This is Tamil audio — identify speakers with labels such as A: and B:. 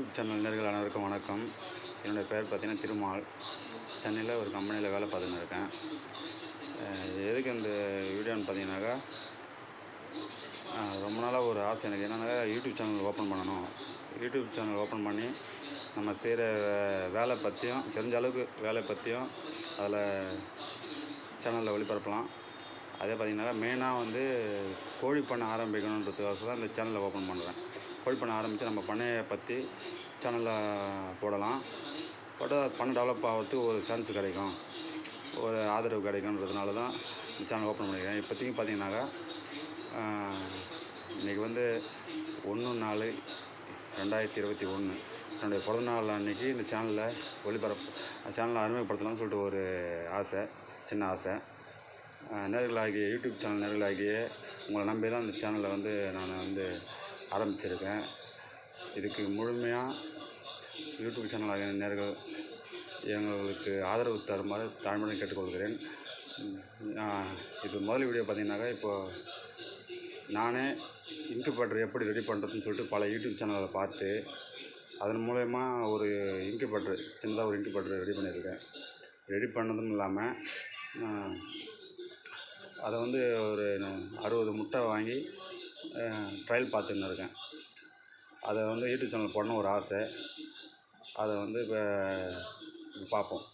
A: யூடியூப் சேனல் நேயர்கள் அனைவருக்கும் வணக்கம். என்னுடைய பெயர் பார்த்தீங்கன்னா திருமால். சென்னையில் ஒரு கம்பெனியில் வேலை பார்த்துன்னு இருக்கேன். எதுக்கு இந்த வீடியோன்னு பார்த்தீங்கன்னாக்கா, ரொம்ப நாளாக ஒரு ஆசை எனக்கு என்னென்னாக்கா யூடியூப் சேனல் ஓப்பன் பண்ணணும். யூடியூப் சேனல் ஓப்பன் பண்ணி நம்ம செய்கிற வேலை பற்றியும் தெரிஞ்ச அளவுக்கு வேலை பற்றியும் அதில் சேனலில் ஒளிபரப்பலாம். அதே பார்த்திங்கனாக்கா மெயினாக வந்து கோழி பண்ணை ஆரம்பிக்கணுன்றதுக்காக தான் இந்த சேனலை ஓப்பன் பண்ணுறேன். கோழி பண்ணை ஆரம்பித்து நம்ம பண்ணையை பற்றி சேனலில் போடலாம். போட்டால் பண்ணை டெவலப் ஆகிறதுக்கு ஒரு சான்ஸ் கிடைக்கும், ஒரு ஆதரவு கிடைக்குன்றதுனால தான் இந்த சேனல் ஓப்பன் பண்ணிக்கிறேன். இப்போதைக்கு பார்த்திங்கனாக்கா இன்றைக்கி வந்து 1/4/2021 என்னுடைய பிறந்தநாள் அன்றைக்கி இந்த சேனலில் சேனலை அறிமுகப்படுத்தலாம்னு சொல்லிட்டு ஒரு ஆசை, சின்ன ஆசை. நேயர்களாகிய யூடியூப் சேனல் நேயர்களாகிய உங்களை நம்பி தான் இந்த சேனலை வந்து நான் ஆரம்பிச்சிருக்கேன். இதுக்கு முழுமையாக யூடியூப் சேனல் ஆகிய நேயர்கள் எங்களுக்கு ஆதரவு தருமாறு தாழ்மையுடன் கேட்டுக்கொள்கிறேன். இது முதல் வீடியோ பார்த்திங்கனாக்கா, இப்போது நானே இன்குபேட்டர் எப்படி ரெடி பண்ணுறதுன்னு சொல்லிட்டு பல யூடியூப் சேனலை பார்த்து அதன் மூலயமா ஒரு இன்குபேட்டர் சின்னதாக ஒரு இன்குபேட்டர் ரெடி பண்ணியிருக்கேன். ரெடி பண்ணதும் இல்லாமல் அதை வந்து ஒரு 60 முட்டை வாங்கி ட்ரையல் பார்த்துன்னு இருக்கேன். அதை வந்து யூடியூப் சேனல் போடணும் ஒரு ஆசை. அதை வந்து இப்போ பார்ப்போம்.